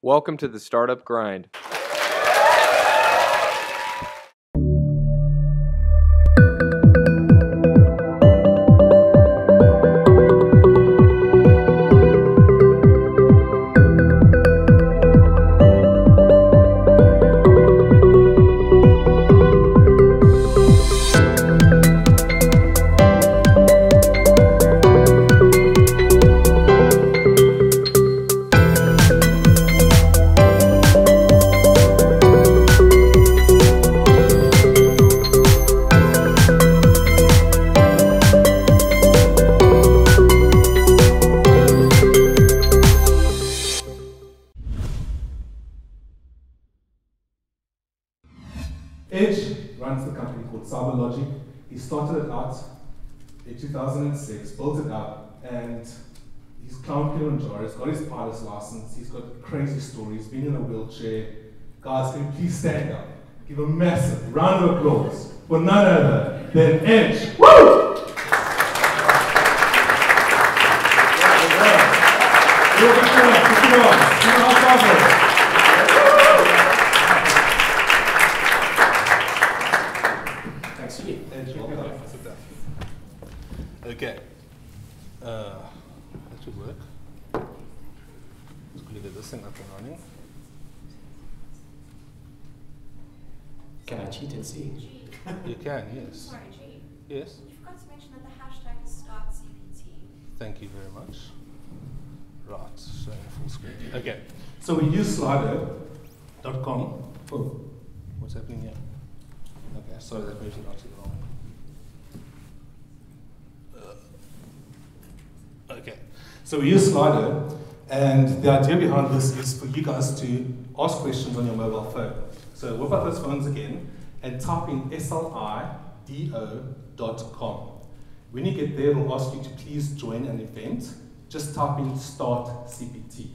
Welcome to the Startup Grind. Edge runs the company called CyberLogic. He started it out in 2006, built it up, and he's climbed Kilimanjaro. He's got his pilot's license. He's got crazy stories. He's been in a wheelchair. Guys, can you please stand up? Give a massive round of applause for none other than Edge. Woo! Okay, that should work. Let's quickly get this thing up and running. Can I cheat and see? You can, yes. Sorry, G. Yes? You forgot to mention that the hashtag is StartCPT. Thank you very much. Right, showing full screen. Okay, So we use Slido.com. oh, what's happening here? Okay, sorry, that version got it wrong. Okay, So we use Slido, and the idea behind this is for you guys to ask questions on your mobile phone. So whip out those phones again and type in slido.com. When you get there, it'll ask you to please join an event. Just type in Start CPT.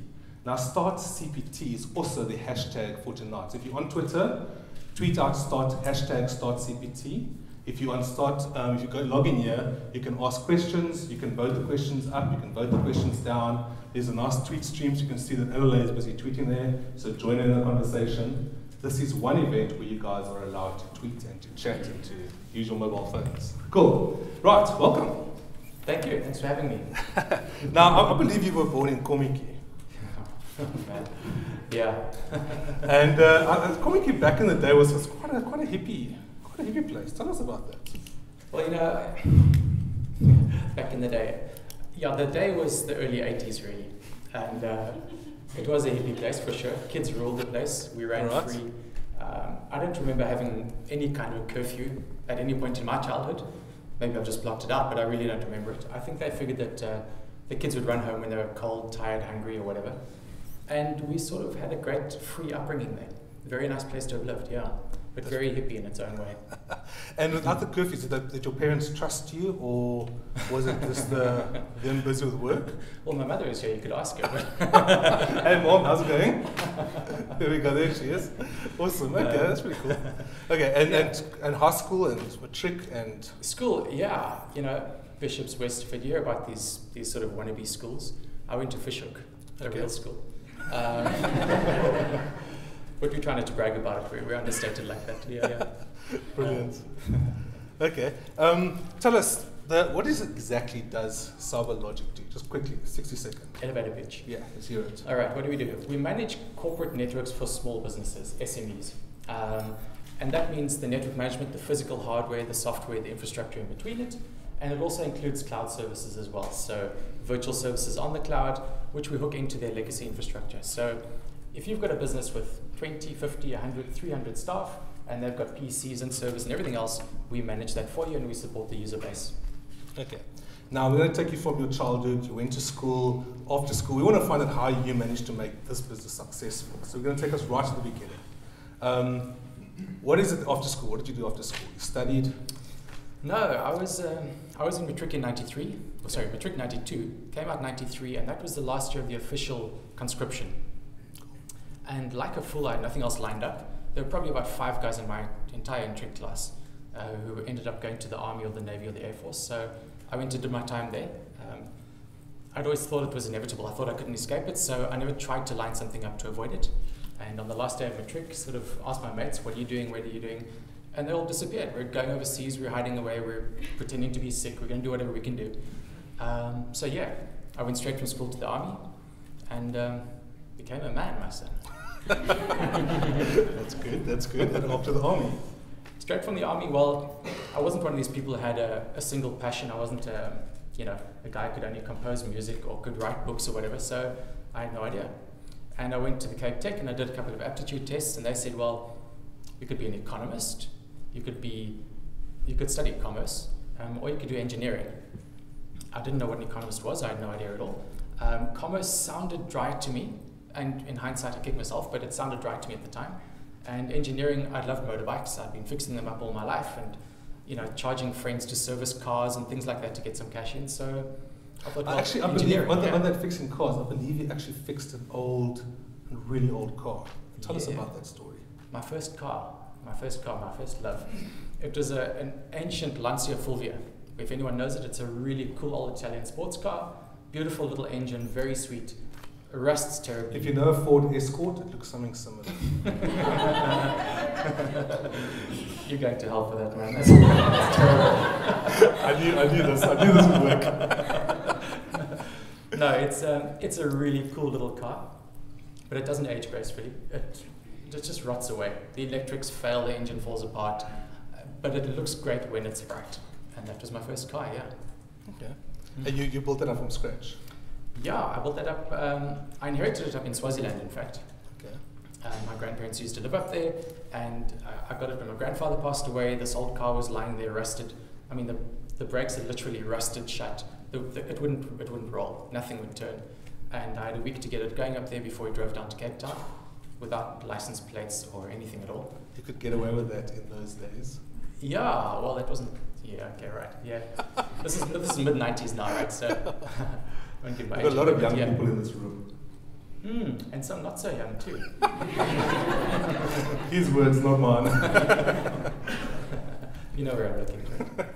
Now, Start CPT is also the hashtag for tonight. So if you're on Twitter, tweet out hashtag Start CPT. If you if you go log in here, you can ask questions, you can vote the questions up, you can vote the questions down. There's a nice tweet stream, so you can see that Adelaide is busy tweeting there, so join in the conversation. This is one event where you guys are allowed to tweet and to chat and to use your mobile phones. Cool. Right, welcome. Thank you, thanks for having me. now I believe you were born in Komiki. Man. Yeah. And Komiki back in the day was quite a hippie place. Tell us about that. Well, back in the day, the day was the early 80s really. And it was a hippie place for sure. Kids ruled the place. We ran free. I don't remember having any kind of curfew at any point in my childhood. Maybe I've just blocked it out, but I really don't remember it. I think they figured that the kids would run home when they were cold, tired, hungry, or whatever. And we sort of had a great free upbringing there. Very nice place to have lived, yeah. But very hippie in its own way. And without the curfews, did your parents trust you, or was it just them busy with work? Well, my mother is here, you could ask her. Hey Mom, how's it going? There we go, there she is. Awesome, okay, that's pretty cool. Okay, and high school and matric and... School, yeah, Bishop's Westford, you hear about these sort of wannabe schools. I went to Fishhook, a real school. But we're trying not to brag about it, we're understated like that, yeah. Brilliant. Okay, tell us, what exactly does CyberLogic do? Just quickly, 60 seconds. Elevator pitch. Yeah, let's hear it. All right, what do we do? We manage corporate networks for small businesses, SMEs. And that means the network management, the physical hardware, the software, the infrastructure in between it. And it also includes cloud services as well. So virtual services on the cloud, which we hook into their legacy infrastructure. So if you've got a business with 20, 50, 100, 300 staff, and they've got PCs and servers and everything else, we manage that for you and we support the user base. Okay. Now we're going to take you from your childhood, you went to school, after school. We want to find out how you managed to make this business successful. So we're going to take us right to the beginning. What is it after school? What did you do after school? You studied? No, I was in matric in 93, matric 92, came out 93, and that was the last year of the official conscription. And like a fool, I had nothing else lined up. There were probably about 5 guys in my entire matric class who ended up going to the Army or the Navy or the Air Force. So I went to do my time there. I'd always thought it was inevitable. I thought I couldn't escape it, so I never tried to line something up to avoid it. And on the last day of matric, sort of asked my mates, what are you doing, what are you doing? And they all disappeared. We're going overseas, we're hiding away, we're pretending to be sick, we're going to do whatever we can do. So yeah, I went straight from school to the army and became a man, my son. That's good. And off to the army. Straight from the army, well, I wasn't one of these people who had a single passion. I wasn't, a guy who could only compose music or could write books or whatever, so I had no idea. And I went to the Cape Tech and I did a couple of aptitude tests, and they said, well, you could be an economist, you could study commerce, or you could do engineering. I didn't know what an economist was, I had no idea at all. Commerce sounded dry to me, and in hindsight I kicked myself, but it sounded dry to me at the time. And engineering, I loved motorbikes, I'd been fixing them up all my life, and charging friends to service cars and things like that to get some cash in, so I thought, well, actually, I believe, on that fixing cars, I believe you actually fixed a really old car. Tell us about that story. My first love. It was an ancient Lancia Fulvia. If anyone knows it, it's a really cool old Italian sports car. Beautiful little engine, very sweet. Rusts terribly. If you know a Ford Escort, it looks something similar. You're going to hell for that, man. That's terrible. I knew this would work. No, it's a really cool little car, but it doesn't age gracefully. It just rots away. The electrics fail, the engine falls apart, but it looks great when it's bright. And that was my first car, yeah. Okay. And you built it up from scratch? Yeah, I built that up. I inherited it up in Swaziland, in fact. Okay. My grandparents used to live up there, and I got it when my grandfather passed away. This old car was lying there rusted. I mean, the brakes had literally rusted shut. It wouldn't roll. Nothing would turn. And I had a week to get it going up there before we drove down to Cape Town without license plates or anything at all. You could get away with that in those days? Yeah, well, that wasn't... Yeah, okay, right. Yeah. This is mid-90s now, right? So... I won't give my age. There's a lot of young people in this room. And some not so young too. His words, not mine. You know where I'm looking for.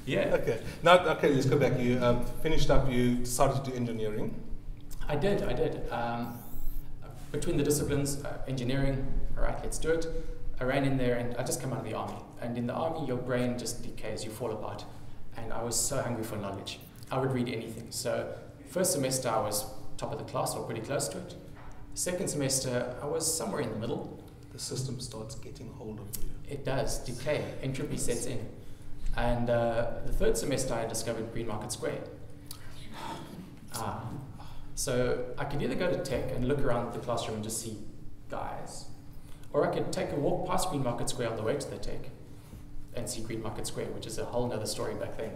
Yeah. Okay. Now, let's go back. You finished up, you decided to do engineering. I did. Between the disciplines, engineering, all right, let's do it. I ran in there and I just come out of the army. And in the army, your brain just decays, you fall apart. And I was so hungry for knowledge. I would read anything. So first semester I was top of the class or pretty close to it. Second semester I was somewhere in the middle. The system starts getting hold of you. It does, decay, entropy sets in. And the third semester I discovered Green Market Square. So I could either go to tech and look around the classroom and just see guys, or I could take a walk past Green Market Square on the way to the tech and see Green Market Square, which is a whole other story back then.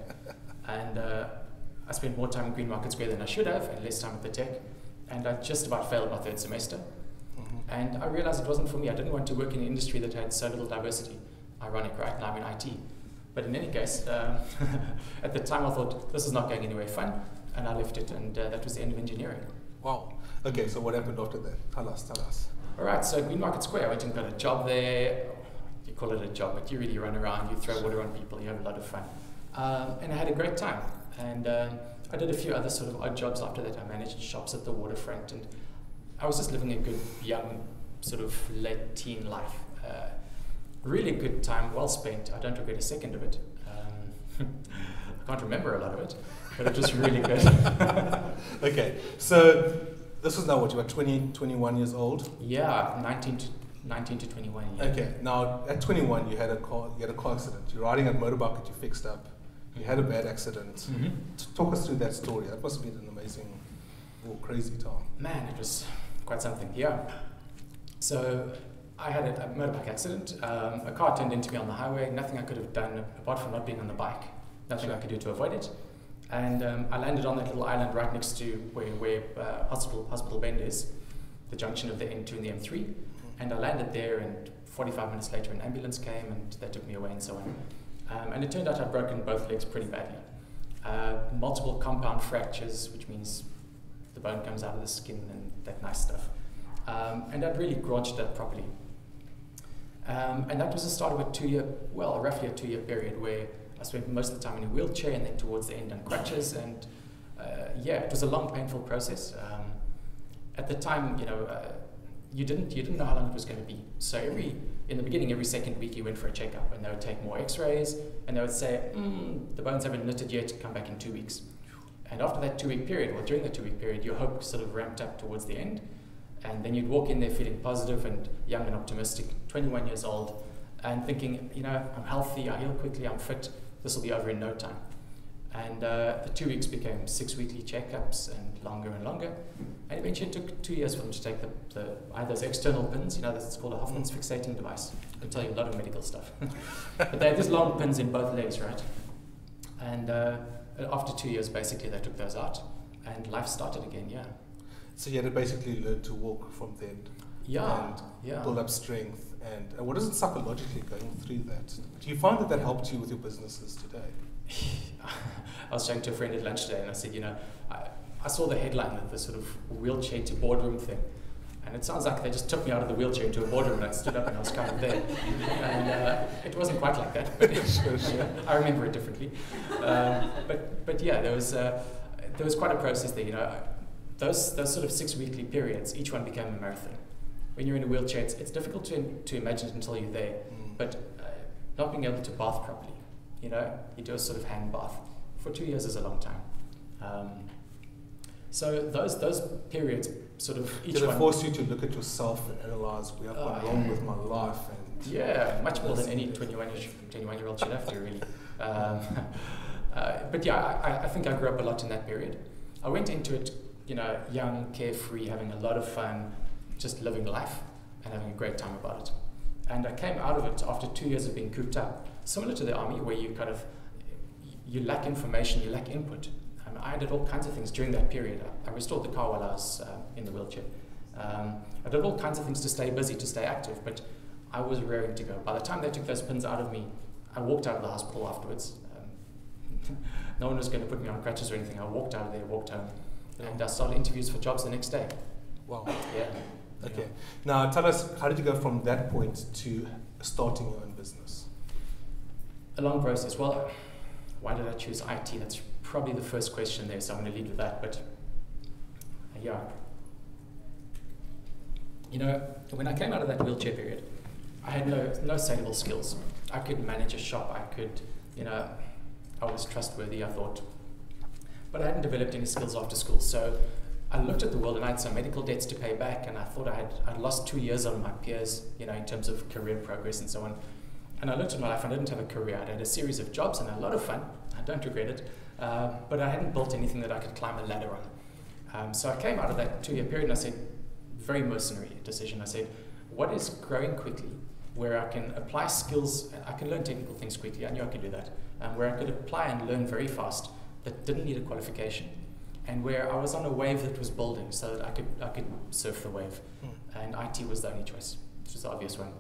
And I spent more time in Green Market Square than I should have, and less time at the tech. And I just about failed my third semester. And I realized it wasn't for me. I didn't want to work in an industry that had so little diversity. Ironic, right? Now I'm in IT. But in any case, at the time I thought, this is not going anywhere fun, and I left it, and that was the end of engineering. Wow. Okay, so what happened after that? Tell us. All right, so Green Market Square, I went and got a job there. You call it a job, but you really run around, you throw water on people, you have a lot of fun. And I had a great time. And I did a few other sort of odd jobs after that. I managed shops at the waterfront, and I was just living a good, young, sort of late teen life. Really good time, well spent. I don't regret a second of it. I can't remember a lot of it, but it was really good. Okay, so this was now what, you were 20, 21 years old? Yeah, 19 to 21. Yeah. Okay, now at 21 you had a car accident. You're riding a motorbike that you fixed up. You had a bad accident. Talk us through that story. That must have been an amazing or crazy time. Man, it was quite something, yeah. So I had a motorbike accident. A car turned into me on the highway. Nothing I could have done apart from not being on the bike. Nothing I could do to avoid it. And I landed on that little island right next to where Hospital Bend is, the junction of the N2 and the M3. And I landed there, and 45 minutes later an ambulance came and they took me away and so on. And it turned out I'd broken both legs pretty badly. Multiple compound fractures, which means the bone comes out of the skin and that nice stuff. And I'd really grudged that properly. And that was the start of roughly a 2-year period where I spent most of the time in a wheelchair and then towards the end on crutches. And yeah, it was a long, painful process. At the time, you didn't know how long it was going to be. So in the beginning, every second week you went for a checkup, and they would take more X-rays, and they would say, the bones haven't knitted yet, come back in 2 weeks. And after that 2-week period, or during the 2-week period, your hope sort of ramped up towards the end, and then you'd walk in there feeling positive and young and optimistic, 21 years old, and thinking, I'm healthy, I heal quickly, I'm fit, this will be over in no time. And the 2 weeks became 6 weekly checkups and longer, and eventually it took 2 years for them to take either those external pins, that's called a Hoffman's fixating device. I can tell you a lot of medical stuff. But they had these long pins in both legs, right? And after 2 years, basically, they took those out, and life started again, yeah. So you had to basically learn to walk from then. Yeah, and build up strength. And what is it psychologically going through that? Do you find that helped you with your businesses today? I was chatting to a friend at lunch today, and I said, I saw the headline of the sort of wheelchair to boardroom thing, and it sounds like they just took me out of the wheelchair into a boardroom, and I stood up and I was kind of there. And it wasn't quite like that, but Sure. I remember it differently. But yeah, there was quite a process there. Those sort of 6 weekly periods, each one became a marathon. When you're in a wheelchair, it's difficult to imagine it until you're there, but not being able to bath properly. You do a sort of hand bath. For 2 years is a long time. So those periods sort of each one... Did it force you to look at yourself and analyse where I've gone wrong with my life? And yeah, much more than any 21-year-old should have to, really. But yeah, I think I grew up a lot in that period. I went into it, young, carefree, having a lot of fun, just living life and having a great time about it. And I came out of it after 2 years of being cooped up, similar to the army, where you lack information, you lack input. I did all kinds of things during that period. I restored the car while I was in the wheelchair. I did all kinds of things to stay busy, to stay active, but I was raring to go. By the time they took those pins out of me, I walked out of the hospital afterwards. No one was going to put me on crutches or anything. I walked out of there, walked home, and I started interviews for jobs the next day. Wow. Yeah. Okay. Now tell us, how did you go from that point to starting your own business? A long process. Well, why did I choose IT? That's probably the first question there, so I'm going to lead with that. But yeah, when I came out of that wheelchair period, I had no saleable skills. I could manage a shop. I could, I was trustworthy, I thought, but I hadn't developed any skills after school. So I looked at the world, and I had some medical debts to pay back, and I thought I'd lost 2 years on my peers, in terms of career progress and so on. And I looked at my life, and I didn't have a career. I had a series of jobs and a lot of fun. I don't regret it, but I hadn't built anything that I could climb a ladder on. So I came out of that 2-year period, and I said, very mercenary decision. I said, what is growing quickly, where I can apply skills, I can learn technical things quickly. I knew I could do that. Where I could apply and learn very fast, that didn't need a qualification, and where I was on a wave that was building, so that I could surf the wave. And IT was the only choice, which was the obvious one.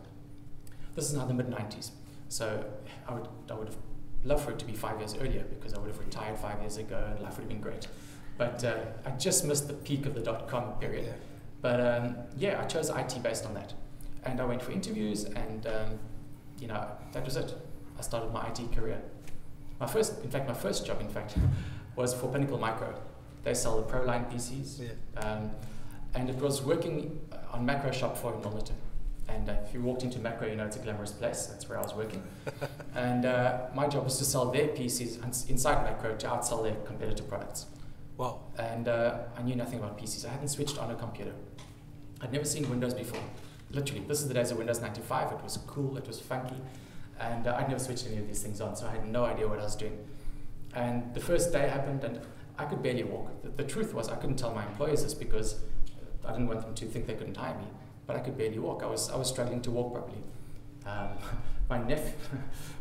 This is now the mid-90s, so I would have loved for it to be 5 years earlier, because I would have retired 5 years ago and life would have been great. But I just missed the peak of the .com period. Yeah. But yeah, I chose IT based on that. And I went for interviews, and that was it. I started my IT career. My first job, was for Pinnacle Micro. They sell the ProLine PCs. Yeah. And it was working on Macro Shop floor in Milnerton. And if you walked into Macro, it's a glamorous place. That's where I was working. And my job was to sell their PCs inside Macro to outsell their competitor products. Wow. And I knew nothing about PCs. I hadn't switched on a computer. I'd never seen Windows before. Literally, this is the days of Windows 95. It was cool, it was funky. And I'd never switched any of these things on, so I had no idea what I was doing. And the first day happened, and I could barely walk. The truth was, I couldn't tell my employers this because I didn't want them to think they couldn't hire me. But I could barely walk. I was struggling to walk properly.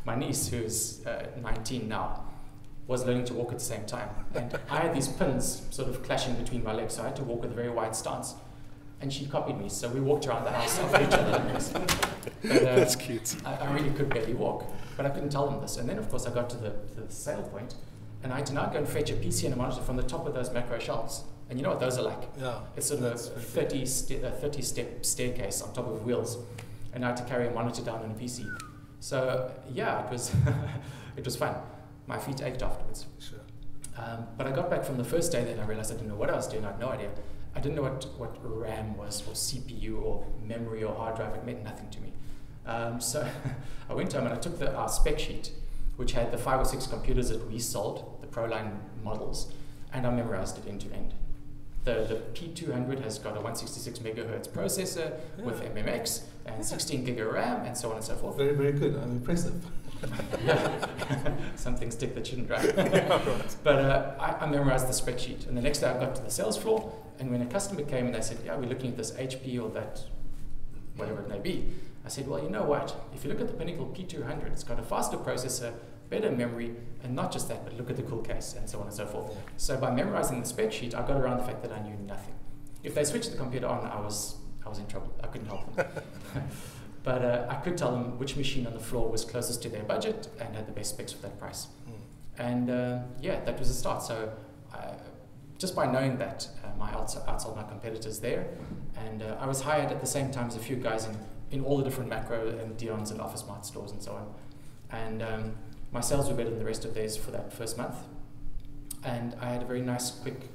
My niece, who's 19 now, was learning to walk at the same time. And I had these pins sort of clashing between my legs, so I had to walk with a very wide stance. And she copied me, so we walked around the house after each other. But, that's cute. I really could barely walk, but I couldn't tell them this. And then, of course, I got to the sale point, and I had to now go and fetch a PC and a monitor from the top of those Macro shelves. And you know what those are like? Yeah. It's sort of a 30-step staircase on top of wheels, and I had to carry a monitor down on a PC. So yeah, it was it was fun. My feet ached afterwards. Sure. But I got back from the first day, then I realized I didn't know what I was doing. I had no idea. I didn't know what RAM was, or CPU, or memory, or hard drive. It meant nothing to me. So I went home and I took our spec sheet, which had the 5 or 6 computers that we sold, the ProLine models, and I memorized it end to end. The P200 has got a 166 megahertz processor with MMX and 16 gig of RAM and so on and so forth. Very, very good. I'm impressive. Yeah. Some things stick that shouldn't, right? Right. But I memorized the spreadsheet. And the next day I got to the sales floor, and when a customer came and they said, yeah, we're looking at this HP or that, whatever it may be, I said, well, you know what? If you look at the Pinnacle P200, it's got a faster processor, better memory, and not just that, but look at the cool case, and so on and so forth. Yeah. So by memorizing the spec sheet, I got around the fact that I knew nothing. If they switched the computer on, I was in trouble. I couldn't help them. But I could tell them which machine on the floor was closest to their budget and had the best specs for that price. And yeah, that was a start. So just by knowing that, I outsold my competitors there. And I was hired at the same time as a few guys in all the different Macro and Dion's and OfficeMart stores and so on. And my sales were better than the rest of theirs for that first month. And I had a very nice, quick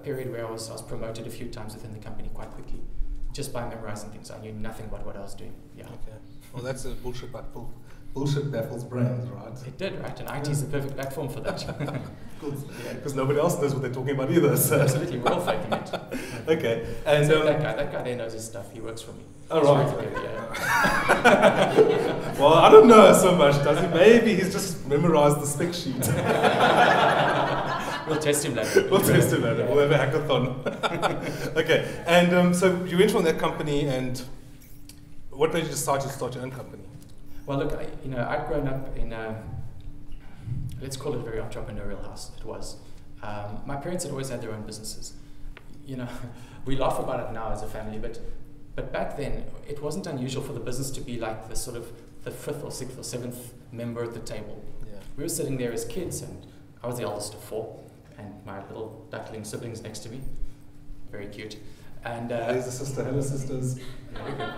period where I was promoted a few times within the company quite quickly, just by memorizing things. I knew nothing about what I was doing. Yeah. Okay. Well, that's a bullshit baffles brains, right? It did, right? And IT is the perfect platform for that. Because nobody else knows what they're talking about either. So. Absolutely, we're all faking it. Okay. And so that guy there knows his stuff. He works for me. Oh, right. Really good, yeah. Well, I don't know so much, does he? Maybe he's just memorized the spec sheet. We'll test him later. We'll test him later. Yeah. We'll have a hackathon. Okay. And so you went from that company, and what made you decide to start your own company? Well, look, I'd grown up in let's call it a very entrepreneurial house. It was. My parents had always had their own businesses. We laugh about it now as a family, but back then it wasn't unusual for the business to be like the sort of the 5th or 6th or 7th member at the table. Yeah. We were sitting there as kids, and I was the eldest of 4, and my little duckling siblings next to me, very cute. And there's a sister. Hello, sisters. There we go.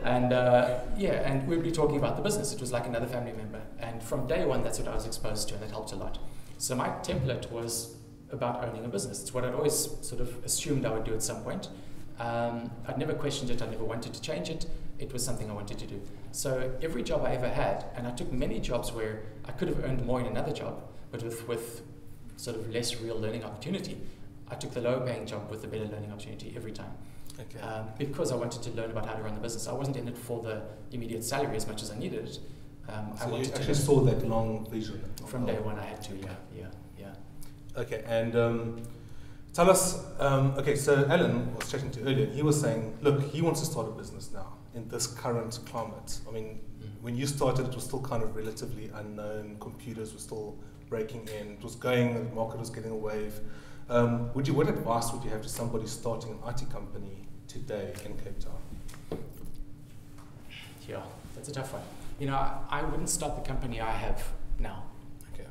And and we'd be talking about the business. It was like another family member. And from day one, that's what I was exposed to, and that helped a lot. So my template was about owning a business. It's what I'd always sort of assumed I would do at some point. I'd never questioned it. I never wanted to change it. It was something I wanted to do. So every job I ever had, and I took many jobs where I could have earned more in another job, but with sort of less real learning opportunity, I took the lower paying job with the better learning opportunity every time. Okay. Because I wanted to learn about how to run the business. I wasn't in it for the immediate salary as much as I needed it. So you actually saw that long vision? From day one I had to, yeah. Okay, and tell us, so Alan was chatting to you earlier, he was saying, look, he wants to start a business now in this current climate. I mean, when you started, it was still kind of relatively unknown, computers were still breaking in, it was going, the market was getting a wave. What advice would you have to somebody starting an IT company today in Cape Town? Yeah, that's a tough one. I wouldn't start the company I have now. Okay.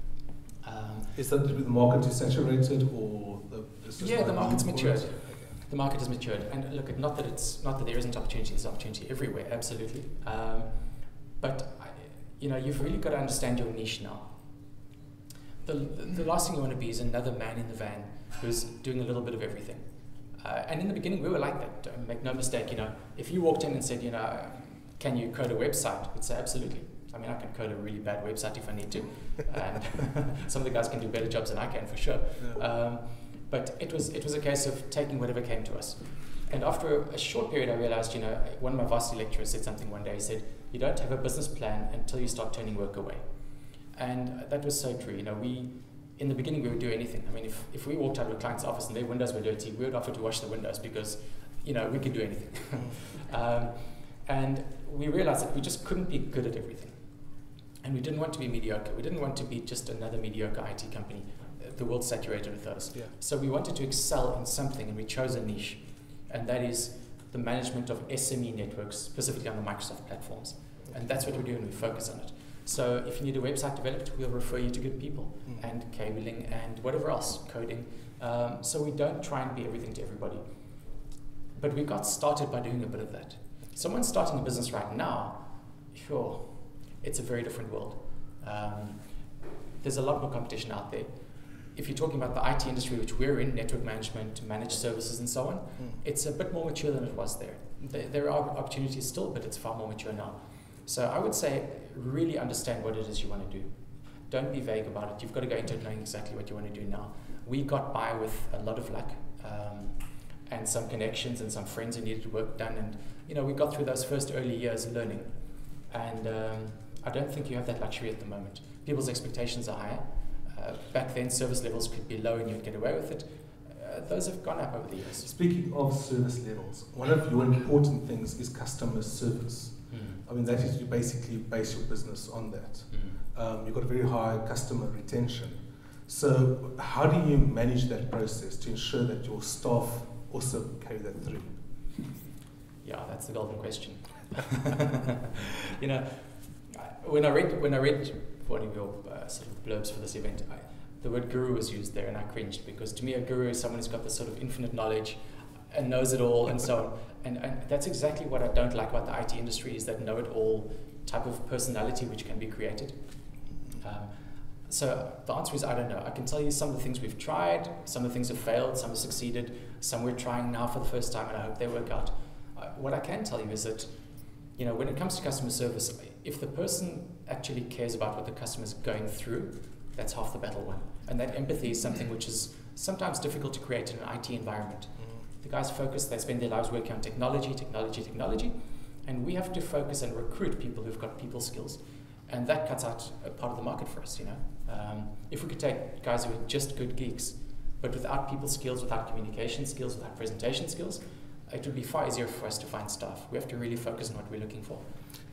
Is that the market is saturated, or the market's matured. Okay. The market has matured, and look, not that there isn't opportunity. There's opportunity everywhere, absolutely. But you've really got to understand your niche now. The last thing you want to be is another man in the van who's doing a little bit of everything. And in the beginning, we were like that. Make no mistake, if you walked in and said, can you code a website? We'd say, absolutely. I mean, I can code a really bad website if I need to. And some of the guys can do better jobs than I can, for sure. Yeah. But it was a case of taking whatever came to us. And after a short period, I realized, one of my varsity lecturers said something one day. He said, you don't have a business plan until you start turning work away. And that was so true. In the beginning, we would do anything. I mean, if we walked out of a client's office and their windows were dirty, we would offer to wash the windows because, we could do anything. And we realized that we just couldn't be good at everything. And we didn't want to be mediocre. We didn't want to be just another mediocre IT company. The world's saturated with those. Yeah. So we wanted to excel in something, and we chose a niche. And that is the management of SME networks, specifically on the Microsoft platforms. And that's what we do, and we focus on it. So if you need a website developed, we'll refer you to good people, and cabling and whatever else, coding. So we don't try and be everything to everybody. But we got started by doing a bit of that. Someone starting a business right now, sure, it's a very different world. There's a lot more competition out there. if you're talking about the IT industry, which we're in, network management, managed services, and so on, it's a bit more mature than it was there. There are opportunities still, but it's far more mature now. So I would say really understand what it is you want to do. Don't be vague about it. You've got to go into it knowing exactly what you want to do now. We got by with a lot of luck and some connections and some friends who needed work done. And, we got through those first early years learning. And I don't think you have that luxury at the moment. People's expectations are higher. Back then, service levels could be low and you'd get away with it. Those have gone up over the years. Speaking of service levels, one of your important things is customer service. I mean, that is you basically base your business on that. You've got a very high customer retention. So how do you manage that process to ensure that your staff also carry that through? Yeah, that's the golden question. When I read one of your sort of blurbs for this event, the word guru was used there, and I cringed, because to me a guru is someone who's got this sort of infinite knowledge and knows it all and so on. And that's exactly what I don't like about the IT industry, is that know-it-all type of personality which can be created. So the answer is I don't know. I can tell you some of the things we've tried, some of the things have failed, some have succeeded, some we're trying now for the first time, and I hope they work out. What I can tell you is that, when it comes to customer service, if the person actually cares about what the customer's going through, that's half the battle won. And that empathy is something which is sometimes difficult to create in an IT environment. The guys focus, they spend their lives working on technology, and we have to focus and recruit people who've got people skills. And that cuts out a part of the market for us, If we could take guys who are just good geeks, but without people skills, without communication skills, without presentation skills, it would be far easier for us to find staff. We have to really focus on what we're looking for.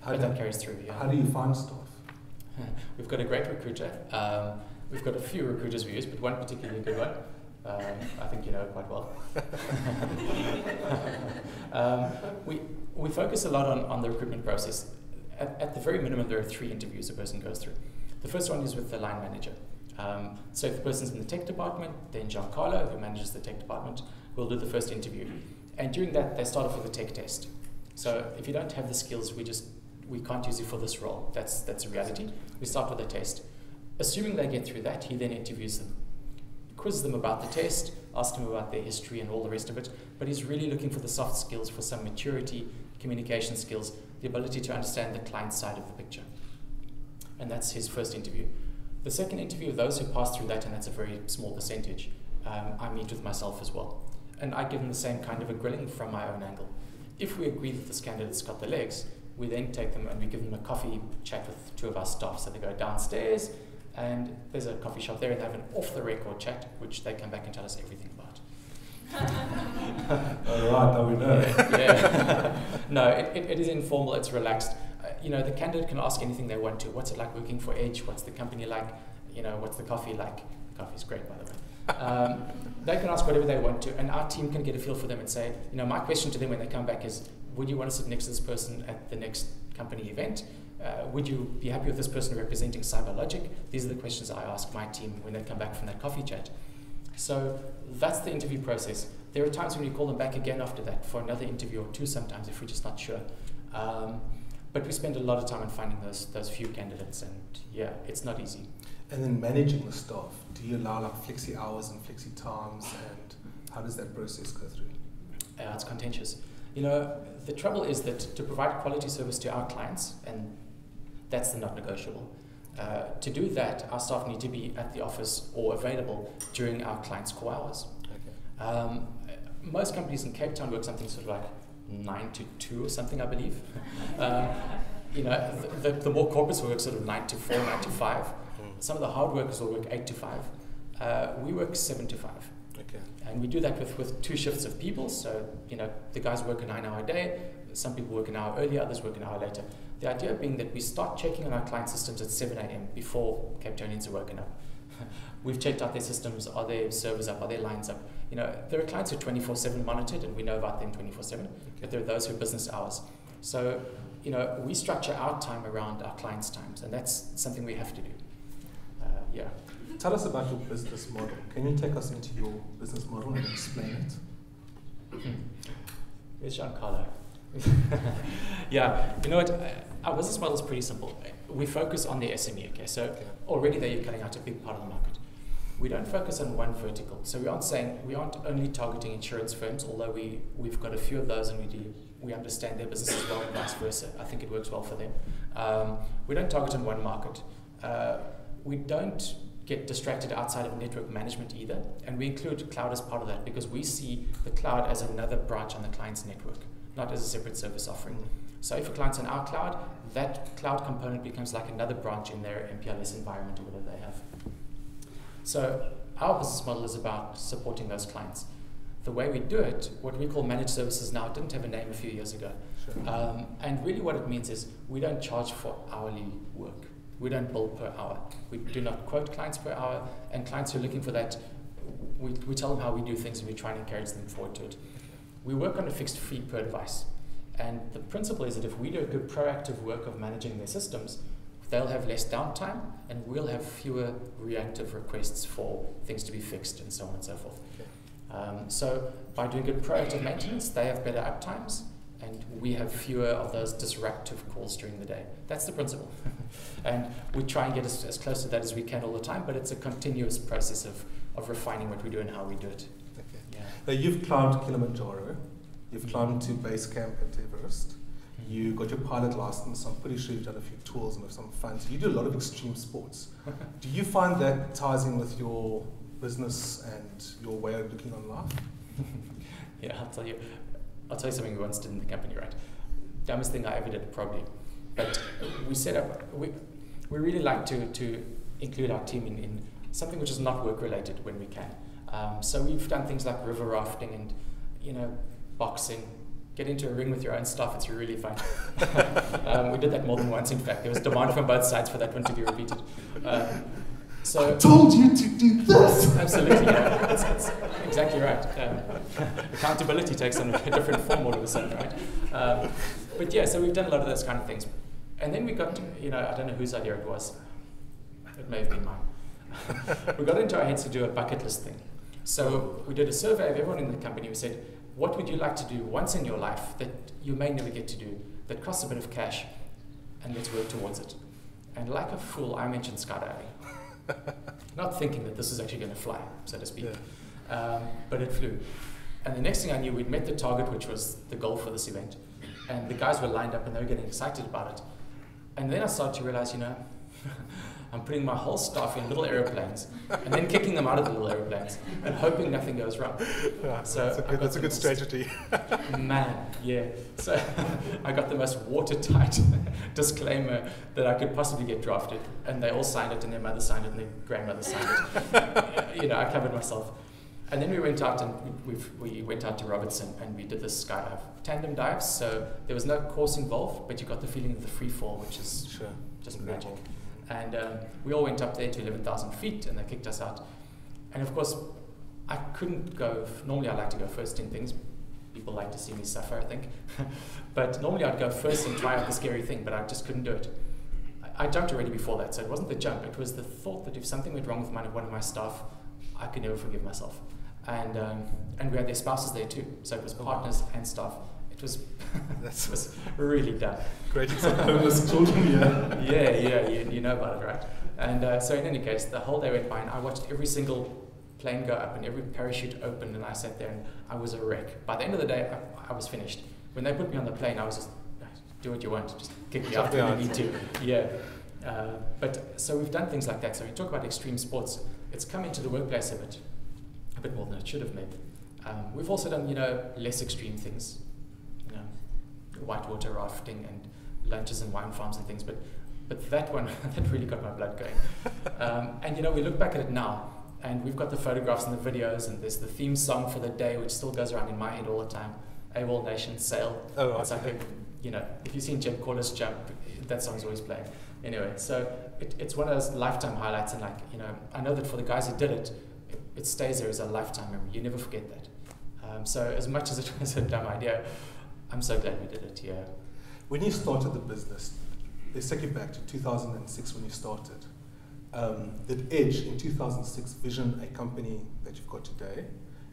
But that carries through, yeah. How do you find staff? We've got a great recruiter. We've got a few recruiters we use, but one particularly good one. I think you know quite well. We focus a lot on the recruitment process. At the very minimum, there are 3 interviews a person goes through. The first one is with the line manager. So if the person's in the tech department, then Giancarlo, who manages the tech department, will do the first interview. And during that, they start off with a tech test. So if you don't have the skills, we can't use you for this role. That's a reality. We start with a test. Assuming they get through that, he then interviews them. Quizzes them about the test, asks them about their history and all the rest of it, but he's really looking for the soft skills, for some maturity, communication skills, the ability to understand the client side of the picture. And that's his first interview. The second interview, those who pass through that, and that's a very small percentage, I meet with myself as well. And I give them the same kind of a grilling from my own angle. If we agree that this candidate's got the legs, we then take them and we give them a coffee chat with 2 of our staff. So they go downstairs, and there's a coffee shop there, and they have an off-the-record chat, which they come back and tell us everything about. All right, now we know. Yeah. No, it is informal, it's relaxed. The candidate can ask anything they want to. What's it like working for Edge? What's the company like? What's the coffee like? The coffee's great, by the way. They can ask whatever they want to, and our team can get a feel for them and say, my question to them when they come back is, would you want to sit next to this person at the next company event? Would you be happy with this person representing CyberLogic? These are the questions I ask my team when they come back from that coffee chat. So that's the interview process. There are times when we call them back again after that for another interview or 2 sometimes if we're just not sure. But we spend a lot of time on finding those few candidates, and yeah, it's not easy. And then managing the staff, do you allow like flexi hours and flexi times, and how does that process go through? It's contentious. The trouble is that to provide quality service to our clients, and that's the not negotiable, to do that, our staff need to be at the office or available during our clients' core hours. Okay. Most companies in Cape Town work something sort of like 9 to 2 or something, I believe. The more corporates will work sort of 9 to 4, 9 to 5. Some of the hard workers will work 8 to 5. We work 7 to 5. Okay. And we do that with 2 shifts of people. So, the guys work a 9-hour day. Some people work an hour earlier, others work an hour later. The idea being that we start checking on our client systems at 7 a.m. before Cape Townians are woken up. We've checked out their systems. Are their servers up? Are their lines up? There are clients who are 24/7 monitored, and we know about them 24/7. But there are those who are business hours. So, we structure our time around our clients' times, and that's something we have to do. Yeah. Tell us about your business model. Can you take us into your business model and explain it? Where's Giancarlo? Yeah, you know what? Our business model is pretty simple. We focus on the SME, okay? So already there you're cutting out a big part of the market. we don't focus on one vertical. So we aren't only targeting insurance firms, although we've got a few of those and we understand their business as well and vice versa. I think it works well for them. We don't target on one market. We don't get distracted outside of network management either, and we include cloud as part of that because we see the cloud as another branch on the client's network, not as a separate service offering. So if a client's on our cloud, that cloud component becomes like another branch in their MPLS environment or whatever they have. So our business model is about supporting those clients. The way we do it, what we call managed services now, it didn't have a name a few years ago. Sure. And really what it means is we don't charge for hourly work. We don't bill per hour. We do not quote clients per hour, and clients who are looking for that, we tell them how we do things and we try and encourage them forward to it. We work on a fixed fee per device. And the principle is that if we do a good proactive work of managing their systems, they'll have less downtime and we'll have fewer reactive requests for things to be fixed and so on and so forth. Okay. So by doing good proactive maintenance, they have better uptimes and we have fewer of those disruptive calls during the day. That's the principle. And we try and get as close to that as we can all the time, but it's a continuous process of refining what we do and how we do it. Okay. Yeah. Now you've climbed Kilimanjaro, you've climbed to base camp at Everest, you got your pilot license, I'm pretty sure you've done a few tours and have some fun. So you do a lot of extreme sports. Do you find that ties in with your business and your way of looking on life? Yeah, I'll tell you something we once did in the company, right? Dumbest thing I ever did, probably. But we set up, we really like to include our team in something which is not work related when we can. So we've done things like river rafting and, boxing. Get into a ring with your own stuff, it's really fun. We did that more than once, in fact. There was demand from both sides for that one to be repeated. So I told you to do this! Absolutely, yeah. That's exactly right. Accountability takes on a different form all of a sudden, right? But yeah, so we've done a lot of those kind of things. And then we got, I don't know whose idea it was. It may have been mine. We got into our heads to do a bucket list thing. So we did a survey of everyone in the company. We said, what would you like to do once in your life that you may never get to do, that costs a bit of cash, and let's work towards it. And like a fool, I mentioned skydiving. Not thinking that this is actually going to fly, so to speak. Yeah. But it flew. And the next thing I knew, we'd met the target, which was the goal for this event. And the guys were lined up and they were getting excited about it. And then I started to realize, I'm putting my whole staff in little airplanes and then kicking them out of the little airplanes and hoping nothing goes wrong. Yeah, so that's a good strategy. Man, yeah. So I got the most watertight disclaimer that I could possibly get drafted, and they all signed it, and their mother signed it, and their grandmother signed it. I covered myself. And then we went out and we went out to Robertson and we did this skydive. Tandem dives, so there was no course involved, but you got the feeling of the free fall, which is just magic. And we all went up there to 11,000 feet and they kicked us out. And of course, I couldn't go, normally I like to go first in things. People like to see me suffer, I think. But normally I'd go first and try out the scary thing, but I just couldn't do it. I jumped already before that, so it wasn't the jump, it was the thought that if something went wrong with one of my staff, I could never forgive myself. And we had their spouses there too, so it was partners and staff. It was that was really dumb. Great example of homeless children, yeah, you know about it, right? And so in any case, the whole day went by and I watched every single plane go up and every parachute open, and I sat there and I was a wreck. By the end of the day, I was finished. When they put me on the plane, I was just, do what you want, just kick me out when you need to. Yeah. But so we've done things like that. So we talk about extreme sports. It's come into the workplace a bit more than it should have made. We've also done, less extreme things. Whitewater rafting and lunches and wine farms and things, but that one, that really got my blood going. And we look back at it now, and we've got the photographs and the videos, and there's the theme song for the day, which still goes around in my head all the time, AWOL Nation Sail. Oh, it's like if you've seen Jeb Corliss jump, that song's always playing. Anyway, so it's one of those lifetime highlights, and I know that for the guys who did it, it stays there as a lifetime memory. You never forget that. So as much as it was a dumb idea, I'm so glad we did it, yeah. When you started the business, let's take you back to 2006 when you started. Did Edge in 2006 vision a company that you've got today?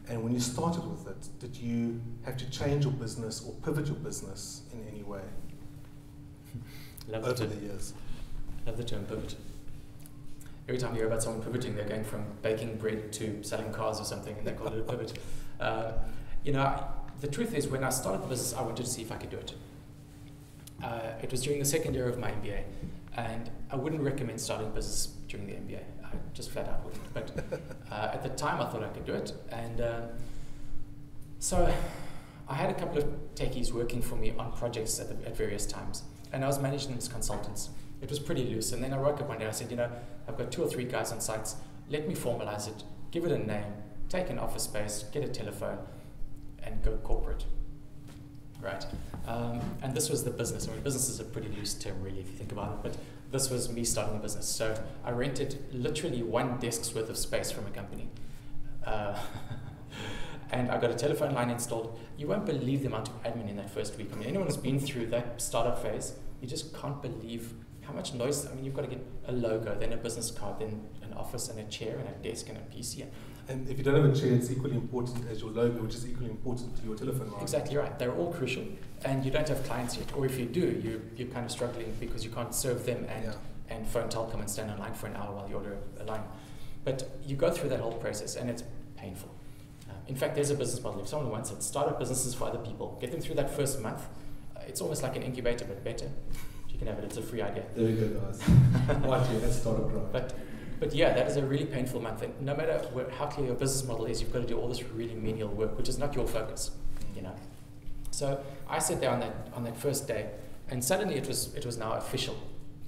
And when you started with it, did you have to change your business or pivot your business in any way over the years? Love the term pivot. Every time you hear about someone pivoting, they're going from baking bread to selling cars or something, and they call it a pivot. The truth is, when I started the business, I wanted to see if I could do it. It was during the second year of my MBA, and I wouldn't recommend starting a business during the MBA. I just flat out wouldn't. But at the time, I thought I could do it, and so I had a couple of techies working for me on projects at various times, and I was managing them as consultants. It was pretty loose, and then I woke up one day and I said, I've got 2 or 3 guys on sites, let me formalize it, give it a name, take an office space, get a telephone, and go corporate, right? And this was the business. I mean, business is a pretty loose term, really, if you think about it, but this was me starting a business. So I rented literally 1 desk's worth of space from a company. And I got a telephone line installed. You won't believe the amount of admin in that first week. I mean, anyone who's been through that startup phase, you just can't believe how much noise. I mean, you've got to get a logo, then a business card, then an office and a chair and a desk and a PC. And if you don't have a chair, it's equally important as your logo, which is equally important to your telephone line. Exactly right. They're all crucial. And you don't have clients yet. Or if you do, you're kind of struggling because you can't serve them and phone Telcom and stand online for an hour while you order a line. But you go through that whole process, and it's painful. In fact, there's a business model. If someone wants it, start up businesses for other people. Get them through that first month. It's almost like an incubator, but better. You can have it. It's a free idea. There we go, guys. Right here, let's start a grind. But yeah, that is a really painful month. And no matter how clear your business model is, you've got to do all this really menial work, which is not your focus, So I sat there on that first day, and suddenly it was now official.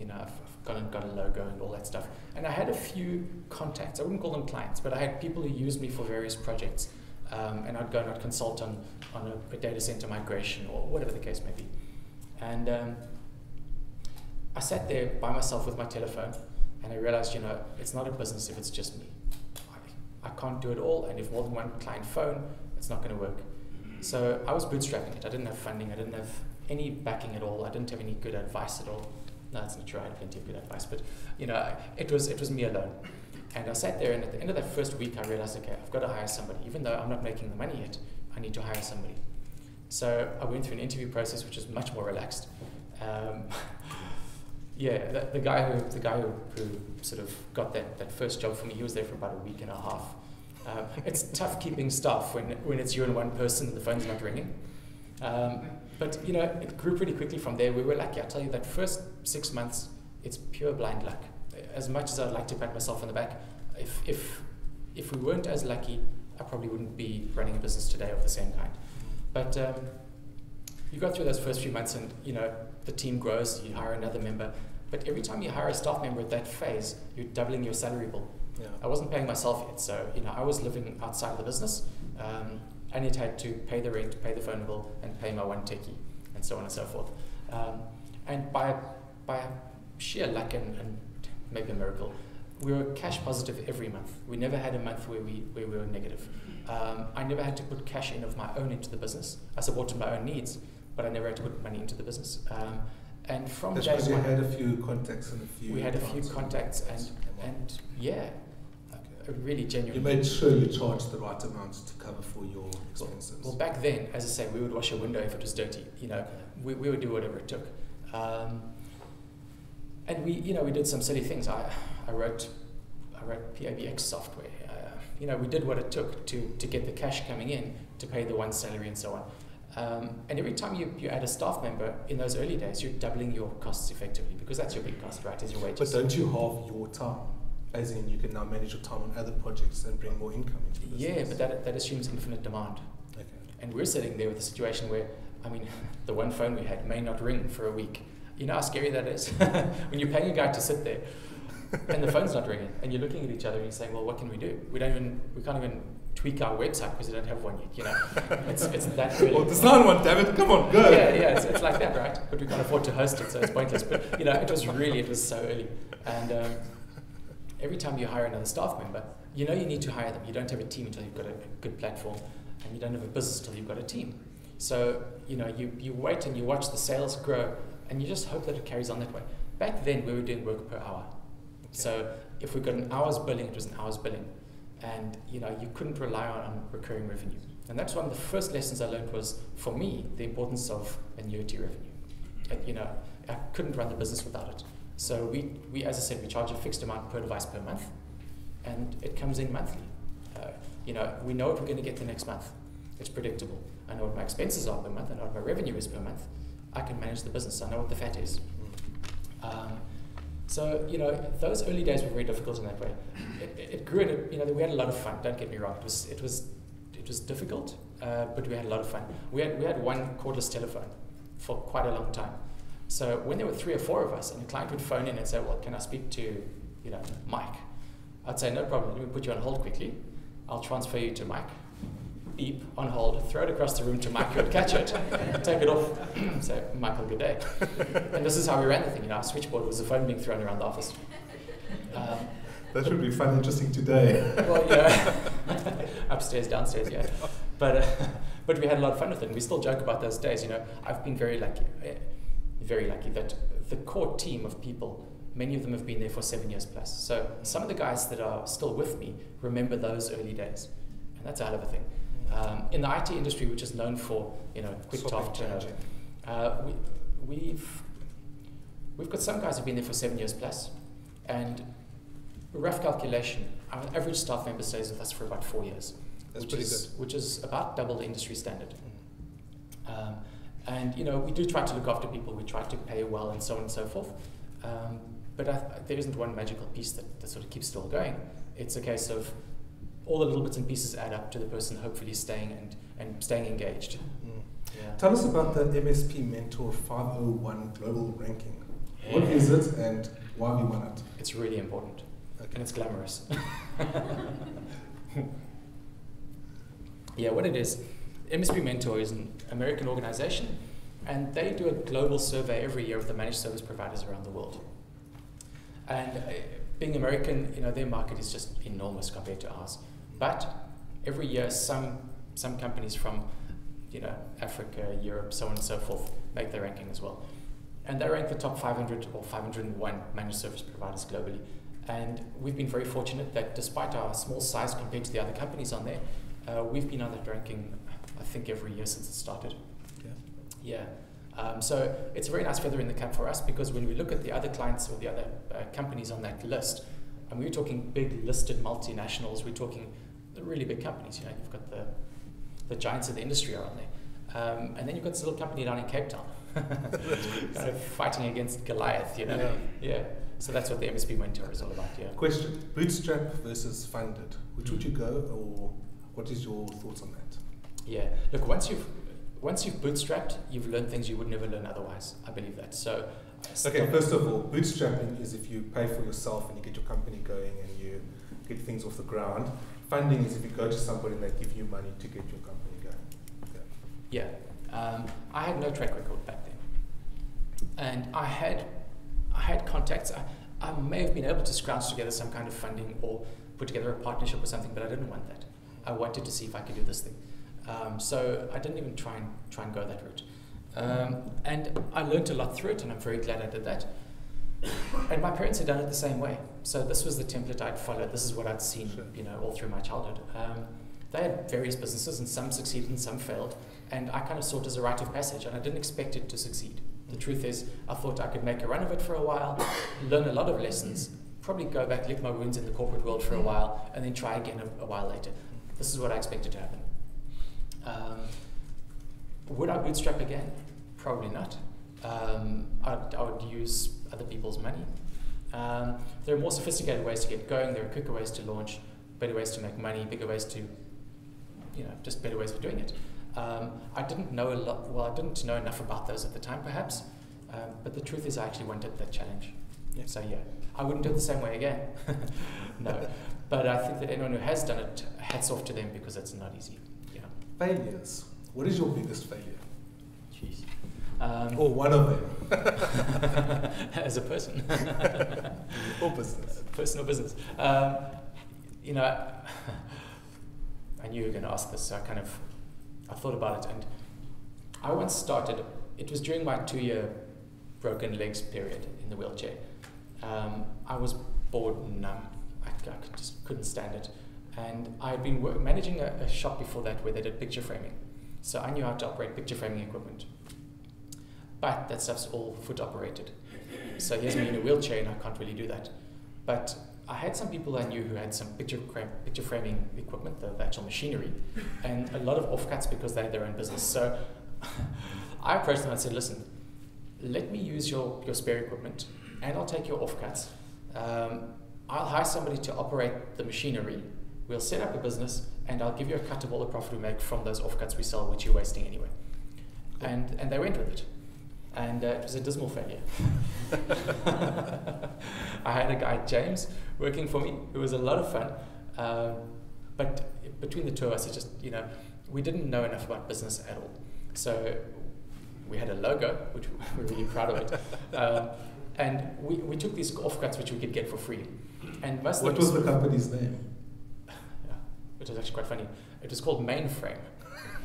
I've gone and got a logo and all that stuff. And I had a few contacts. I wouldn't call them clients, but I had people who used me for various projects. And I'd go and I'd consult on a data center migration or whatever the case may be. And I sat there by myself with my telephone, and I realized, it's not a business if it's just me. I can't do it all, and if more than one client phone, it's not going to work. So I was bootstrapping it. I didn't have funding. I didn't have any backing at all. I didn't have any good advice at all. No, that's not true. I had plenty of good advice, but it was me alone. And I sat there, and at the end of that first week, I realized, okay, I've got to hire somebody. Even though I'm not making the money yet, I need to hire somebody. So I went through an interview process, which was much more relaxed. The guy who sort of got that first job for me, he was there for about a week and a half. It's tough keeping staff when it's you and one person and the phone's not ringing. But it grew pretty quickly from there. We were lucky. I tell you, that first 6 months, it's pure blind luck. As much as I'd like to pat myself on the back, if we weren't as lucky, I probably wouldn't be running a business today of the same kind. But you go through those first few months, and the team grows. You hire another member, but every time you hire a staff member at that phase, you're doubling your salary bill. Yeah. I wasn't paying myself yet, so I was living outside of the business. And it had to pay the rent, pay the phone bill, and pay my one techie, and so on and so forth. And by sheer luck and maybe a miracle, we were cash positive every month. We never had a month where we were negative. I never had to put cash in of my own into the business. I supported my own needs, but I never had to put money into the business. And from that's day because you one, had a few contacts and a few. We had a few contacts, and yeah. Really genuine. You made sure you charged the right amount to cover for your expenses. Well, back then, as I say, we would wash a window if it was dirty. We would do whatever it took. And we did some silly things. I wrote PABX software. We did what it took to get the cash coming in to pay the one salary and so on. And every time you add a staff member in those early days, you're doubling your costs effectively, because that's your big cost, right? Is your wages. But don't you halve your time? As in, you can now manage your time on other projects and bring more income into the business. Yeah, but that assumes infinite demand. Okay. And we're sitting there with a situation where, the one phone we had may not ring for a week. You know how scary that is? When you're paying a guy to sit there and the phone's not ringing, and you're looking at each other and you're saying, well, what can we do? We can't even tweak our website because we don't have one yet. It's that really. Well, design one, David. Come on, go. Yeah, it's like that, right? But we can't afford to host it, so it's pointless. But it was so early, and every time you hire another staff member, you need to hire them. You don't have a team until you've got a good platform, and you don't have a business until you've got a team. So you wait and you watch the sales grow, and you just hope that it carries on that way. Back then, we were doing work per hour. Okay. So if we got an hour's billing, it was an hour's billing. And you couldn't rely on recurring revenue. And that's one of the first lessons I learned was, for me, the importance of annuity revenue. I couldn't run the business without it. So we, as I said, we charge a fixed amount per device per month, and it comes in monthly. We know what we're going to get the next month. It's predictable. I know what my expenses are per month. I know what my revenue is per month. I can manage the business. I know what the fat is. So those early days were very difficult in that way. It grew, and we had a lot of fun. Don't get me wrong. It was difficult, but we had a lot of fun. We had one cordless telephone for quite a long time. So when there were 3 or 4 of us, and the client would phone in and say, "Well, can I speak to, Mike?" I'd say, "No problem. Let me put you on hold quickly. I'll transfer you to Mike." Beep, on hold, throw it across the room to Mike, who would catch it, take it off, say, "Michael, good day." And this is how we ran the thing. Our switchboard was the phone being thrown around the office. That should be fun, interesting today. Well, upstairs, downstairs, yeah. But we had a lot of fun with it, and we still joke about those days. I've been very lucky that the core team of people, many of them have been there for 7 years plus. So some of the guys that are still with me remember those early days, and that's a hell of a thing. In the IT industry, which is known for quick staff turnover, we've got some guys who've been there for 7 years plus, and rough calculation, our average staff member stays with us for about 4 years. That's pretty good. Which is about double the industry standard. And we do try to look after people. We try to pay well and so on and so forth. But there isn't one magical piece that sort of keeps it all going. It's a case of all the little bits and pieces add up to the person hopefully staying and staying engaged. Yeah. Tell us about the MSP Mentor 501 Global Ranking. What is it and why have you won it? It's really important. Okay. And it's glamorous. Yeah, what it is, MSP Mentor is an American organization, and they do a global survey every year of the managed service providers around the world. And being American, their market is just enormous compared to ours. But every year, some companies from, Africa, Europe, so on and so forth, make their ranking as well. And they rank the top 500 or 501 managed service providers globally. And we've been very fortunate that despite our small size compared to the other companies on there, we've been on that ranking, I think, every year since it started. Yeah. So it's a very nice feather in the cap for us, because when we look at the other clients or the other companies on that list, and we're talking big listed multinationals, we're talking the really big companies. You've got the giants of the industry are on there. And then you've got this little company down in Cape Town, kind of fighting against Goliath, Yeah. So that's what the MSP Mentor is all about, yeah. Question, bootstrap versus funded. Which would you go, or what is your thoughts on that? Yeah, look, once you've bootstrapped, you've learned things you would never learn otherwise. I believe that. So, okay, first of all, bootstrapping is if you pay for yourself and you get your company going and you get things off the ground. Funding is if you go to somebody and they give you money to get your company going. Okay. Yeah, I had no track record back then, and I had contacts. I may have been able to scrounge together some kind of funding or put together a partnership or something, but I didn't want that. I wanted to see if I could do this thing. So I didn't even try and go that route. And I learned a lot through it, and I'm very glad I did that. And my parents had done it the same way. So this was the template I'd followed. This is what I'd seen, all through my childhood. They had various businesses, and some succeeded and some failed. And I kind of saw it as a rite of passage, and I didn't expect it to succeed. The truth is, I thought I could make a run of it for a while, learn a lot of lessons, probably go back, lick my wounds in the corporate world for a while, and then try again a while later. This is what I expected to happen. Would I bootstrap again? Probably not. I would use other people's money. There are more sophisticated ways to get going. There are quicker ways to launch, better ways to make money, bigger ways to, just better ways of doing it. I didn't know a lot. Well, I didn't know enough about those at the time, perhaps. But the truth is, I actually wanted that challenge. Yeah. So yeah, I wouldn't do it the same way again. No. But I think that anyone who has done it, hats off to them, because it's not easy. Yeah. Failures. What is your biggest failure? Jeez. Or one of them. As a person. Or business. Person or business. I knew you were going to ask this, so I thought about it, and I once started, it was during my 2-year broken legs period in the wheelchair. I was bored and numb. I just couldn't stand it. And I had been managing a shop before that where they did picture framing. So I knew how to operate picture framing equipment. But that stuff's all foot operated. So here's me in a wheelchair and I can't really do that. But I had some people I knew who had some picture framing equipment, the actual machinery, and a lot of offcuts because they had their own business. So I approached them and said, listen, let me use your spare equipment and I'll take your offcuts. I'll hire somebody to operate the machinery. We'll set up a business and I'll give you a cut of all the profit we make from those offcuts we sell, which you're wasting anyway. And they went with it. And it was a dismal failure. I had a guy, James, working for me. It was a lot of fun. But between the two of us, it just, we didn't know enough about business at all. So we had a logo, which we're really proud of it. And we took these offcuts, which we could get for free. And most what was the company's name? Yeah, which was actually quite funny. It was called Mainframe.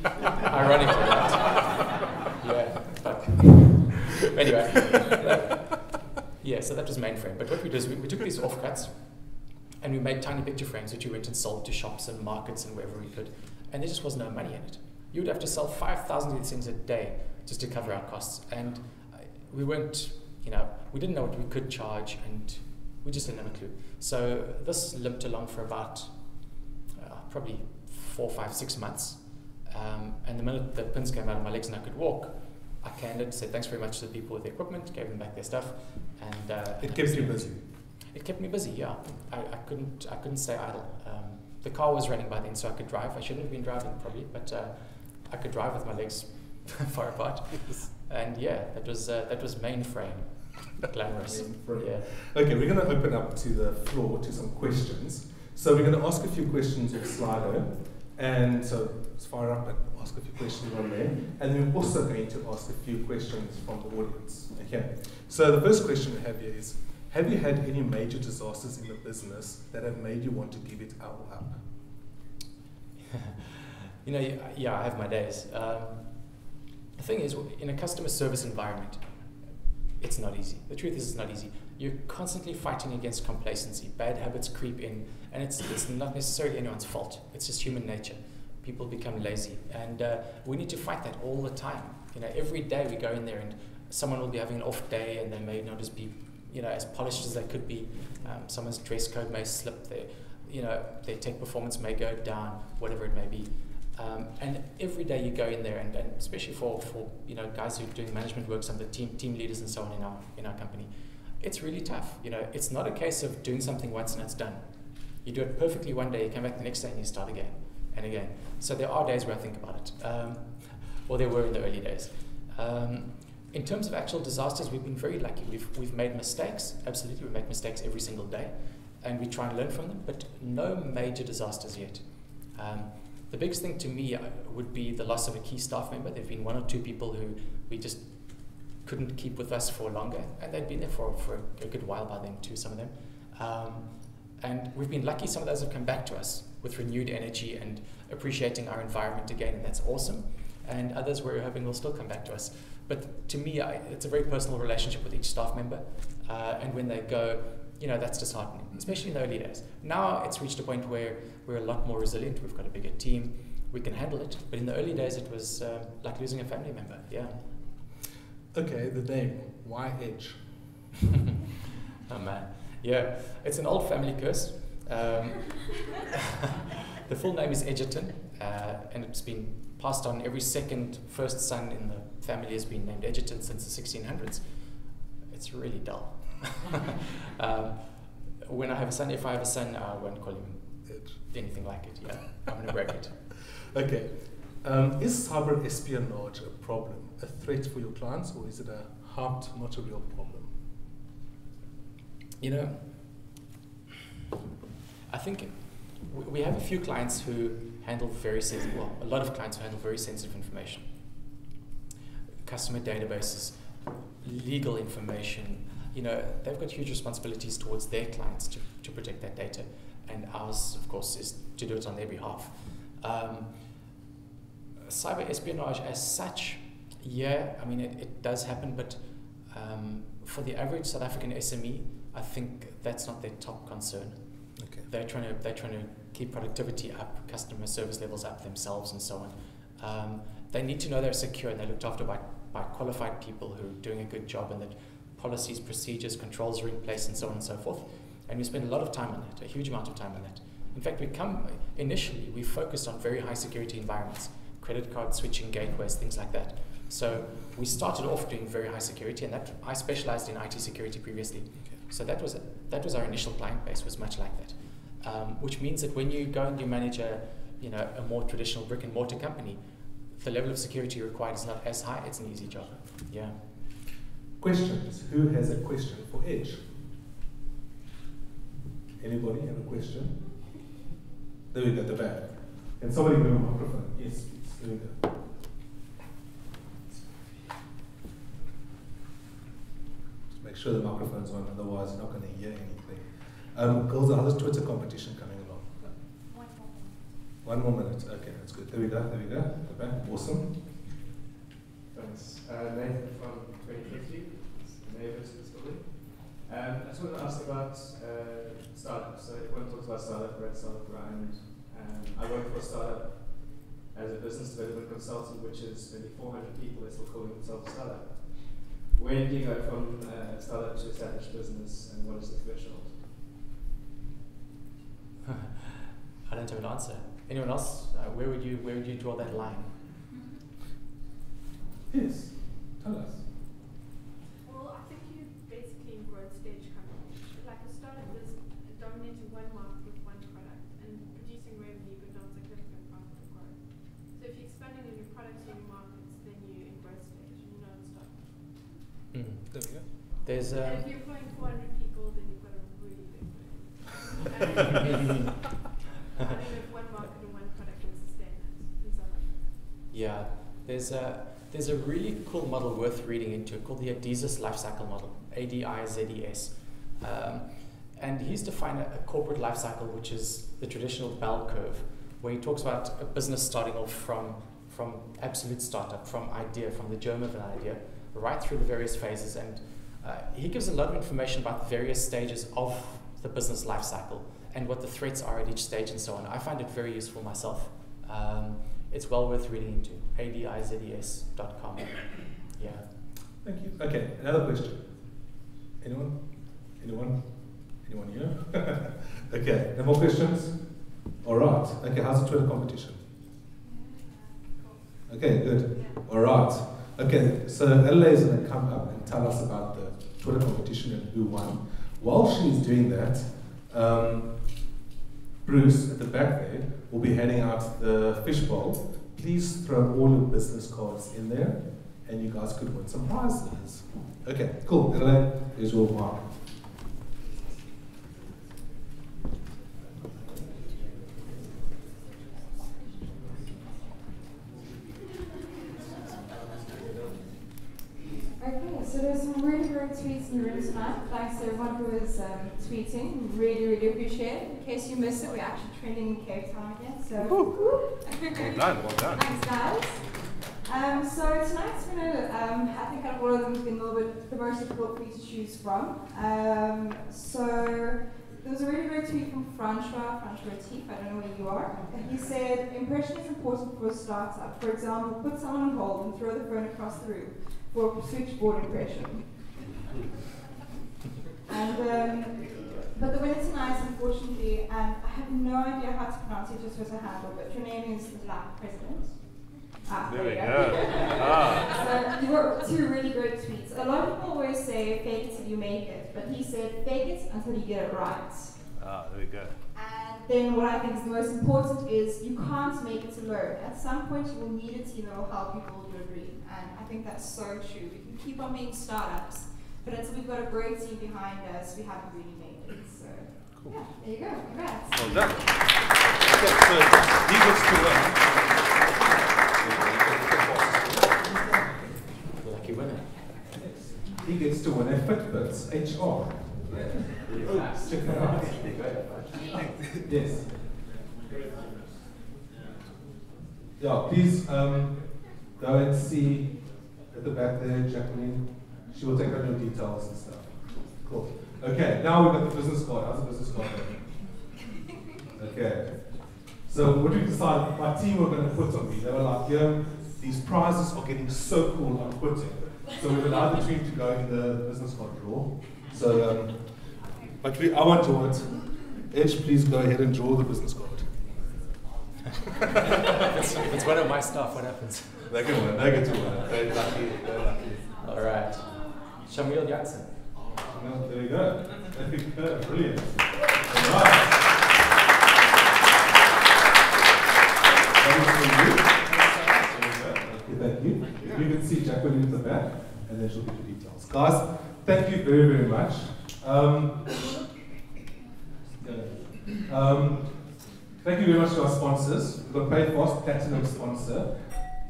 Ironically, right? Yeah, but anyway. Yeah, so that was Mainframe. But what we did is we took these offcuts and we made tiny picture frames which we went and sold to shops and markets and wherever we could. And there just was no money in it. You would have to sell 5,000 of these things a day just to cover our costs. And we weren't, we didn't know what we could charge and we just didn't have a clue. So this limped along for about probably 4, 5, 6 months. And the minute the pins came out of my legs and I could walk, I canned it, said thanks very much to the people with the equipment, gave them back their stuff, and it kept you busy. It kept me busy, yeah. I couldn't stay idle. The car was running by then, so I could drive. I shouldn't have been driving probably, but I could drive with my legs far apart. Yes. And yeah, that was Mainframe, glamorous. Mainframe. Yeah. Okay, we're going to open up to the floor to some questions. So we're going to ask a few questions of Slido. And so let's fire up and ask a few questions on there. And then we're also going to ask a few questions from the audience. Okay. So the first question we have here is, have you had any major disasters in the business that have made you want to give it all up? Yeah, I have my days. The thing is, in a customer service environment, it's not easy. The truth is, it's not easy. You're constantly fighting against complacency. Bad habits creep in, and it's not necessarily anyone's fault. It's just human nature. People become lazy, and we need to fight that all the time. Every day we go in there, and someone will be having an off day, and they may not as be, as polished as they could be. Someone's dress code may slip. Their tech performance may go down, whatever it may be. And every day you go in there, and especially for guys who are doing management work, some of the team leaders and so on in our company, it's really tough. It's not a case of doing something once and it's done. You do it perfectly one day, you come back the next day and you start again and again. So there are days where I think about it, or there were in the early days. In terms of actual disasters, we've been very lucky. We've made mistakes, absolutely. We make mistakes every single day, and we try and learn from them, but no major disasters yet. The biggest thing to me would be the loss of a key staff member. There have been 1 or 2 people who we just couldn't keep with us for longer, and they'd been there for a good while by then too, some of them. And we've been lucky. Some of those have come back to us with renewed energy and appreciating our environment again, and that's awesome. And others we're hoping will still come back to us. But to me, it's a very personal relationship with each staff member, and when they go, that's disheartening, especially in the early days. Now it's reached a point where we're a lot more resilient. We've got a bigger team. We can handle it. But in the early days, it was like losing a family member. Yeah. Okay, the name. Why Edge? Oh man. Yeah, it's an old family curse. The full name is Edgerton, and it's been passed on. Every first son in the family has been named Edgerton since the 1600s. It's really dull. When I have a son, if I have a son, I won't call him Edge. Anything like it. Yeah, I'm going to break it. Okay. Is cyber espionage a problem, a threat for your clients, or is it a harm, not a real problem? I think we have a few clients who handle a lot of clients who handle very sensitive information. Customer databases, legal information, they've got huge responsibilities towards their clients to protect that data, and ours, of course, is to do it on their behalf. Cyber espionage as such, it does happen, but for the average South African SME, I think that's not their top concern. Okay. They're trying to keep productivity up, customer service levels up themselves, and so on. They need to know they're secure and they're looked after by qualified people who are doing a good job, and that policies, procedures, controls are in place, and so on and so forth. And we spend a lot of time on that, a huge amount of time on that. In fact, initially, we focused on very high security environments, credit card switching gateways, things like that. So we started off doing very high security, and that I specialized in IT security previously. Okay. So that was our initial client base, was much like that. Which means that when you go and you manage a more traditional brick and mortar company, the level of security required is not as high. It's an easy job. Yeah. Questions? Who has a question for Edge? Anybody have a question? There we go, at the back. Can somebody move a microphone? Yes, please. There we go. Just make sure the microphone's on, otherwise you're not going to hear anything. Girls, how's the Twitter competition coming along? 1 more minute. Okay, that's good. There we go. At the back. Awesome. Thanks. Nathan from 2050, neighbours to this building. I just wanted to ask about startups. So everyone talks about startup grind. I work for a startup as a business development consultant, which is maybe 400 people. They're still calling themselves a startup. Where do you go from startup to established business, and what is the threshold? I don't have an answer. Anyone else? Where would you draw that line? Yes, tell us. Well, I think you basically in growth stage company. Like a startup is dominating one market with one product and producing revenue but not significant profit or growth. So if you're expanding on your products or your markets, then you're in growth stage and you're not a startup. There we go. There's and if you're employing 400 people, then you've got a really big brand. I don't know if one market or one product can sustain that in South Africa. Yeah, there's a really cool model worth reading into called the Adizes lifecycle model, ADIZES. And he's defined a corporate lifecycle, which is the traditional bell curve, where he talks about a business starting off from absolute startup, from idea, from the germ of an idea, right through the various phases. And he gives a lot of information about the various stages of the business lifecycle and what the threats are at each stage and so on. I find it very useful myself. It's well worth reading into, adizes.com. Yeah. Thank you. Okay, another question. Anyone here? Okay, no more questions? All right. Okay, how's the Twitter competition? Okay, good. All right. Okay, so Adelaide is going to come up and tell us about the Twitter competition and who won. While she's doing that, Bruce, at the back there, will be handing out the fishbowl. Please throw all your business cards in there, and you guys could win some prizes. Okay, cool. Adelaide, here's your mark. Okay, so there's some really great tweets in the room tonight. Thanks to everyone who is tweeting. Really, really appreciate it. In case you missed it, we're actually trending in Cape Town again. So, Well done. Thanks, guys. So tonight's going to, I think out of all of them, has been a little bit the most difficult for you to choose from. So there was a really great tweet from Francois Teef, I don't know where you are. He said, impression is important for a startup. For example, put someone on hold and throw the phone across the room for a switchboard impression. And but the winner tonight, unfortunately, and I have no idea how to pronounce it just as a handle, but your name is the Black President. There we go. So you wrote 2 really great tweets. A lot of people always say fake it till you make it, but he said fake it until you get it right. There we go. And then what I think is the most important is you can't make it alone. At some point you will need a team that will help you build your dream. And I think that's so true. We can keep on being startups, but until we've got a great team behind us, we haven't really made it. So cool. Yeah, there you go. Congrats. Well done. Okay, so he gets to win. Lucky winner. He gets to win a Fitbit HR. Nice. Check that out. Yes. Yeah, please go and see at the back there, Jacqueline. She will take out your details and stuff. Cool. Okay, now we've got the business card. How's the business card going? Okay. So what we decided, my team were going to put on me. They were like, these prizes are getting so cool, I'm quitting. So we've allowed the tweet to go in the business card drawer. So, but I want to draw it. Edge, please go ahead and draw the business card. It's one of my staff, what happens? They can win, they get to win. They're lucky, they're lucky. All right. Shamil Janssen. Well, there we go. There we go, brilliant. All right. Thank you. You can see Jacqueline in the back, and then she'll give you details. Guys, thank you very, very much. Thank you very much to our sponsors. We've got PayFast, Platinum sponsor.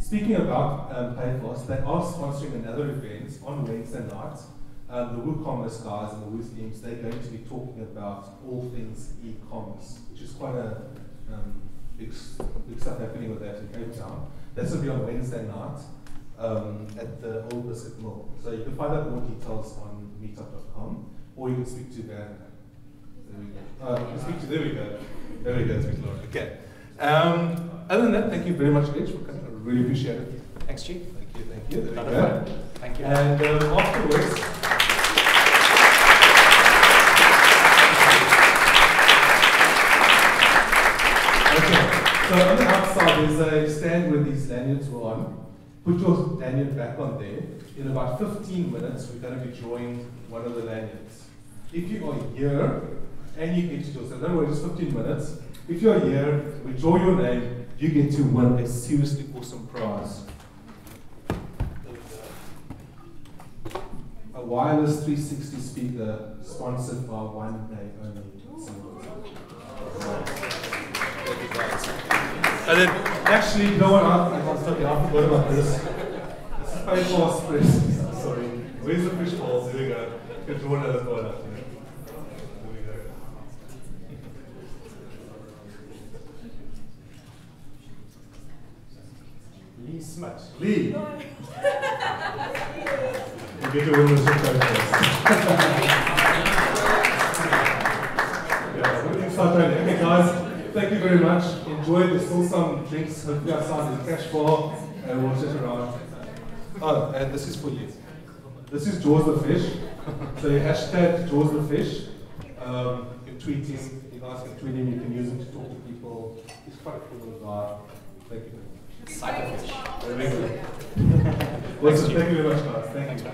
Speaking about PayFast, they are sponsoring another event on Wednesday night. The WooCommerce guys and the Woo teams, they're going to be talking about all things e-commerce, which is quite a big stuff happening with that in Cape Town. That's going to be on Wednesday night at the Old Bisset Mill. So you can find out more details on meetup.com, or you can speak to Van. There we go. You can speak to, there we go. There we go, speak to Laura. Okay. Other than that, thank you very much, Edge, for coming. I really appreciate it. Thanks, Chief. Thank you, thank you. There we go. Thank you. And afterwards, so on the outside there's a stand where these lanyards were on. Put your lanyard back on there. In about 15 minutes, we're going to be drawing one of the lanyards. If you are here and you get to do so, don't worry, just 15 minutes. If you're here, we draw your name, you get to win a seriously awesome prize. A wireless 360 speaker sponsored by One Day Only. And then, actually, you know what? I forgot about this. This is PayFast Express. Sorry. Where's the fish balls? Here we go. You can draw another one up. There we go. Lee Smith. Lee. You get to win this Okay, guys. Thank you very much. Enjoy. There's still some drinks hopefully outside the cash bar, and we'll sit around. Oh, and this is for you. This is Jaws the Fish. So you hashtag Jaws the Fish. You can tweet him. You guys can tweet him. You can use him to talk to people. He's quite a cool little guy. Thank you very much. Cyberfish. Awesome. Thank you very much, guys. Thank you.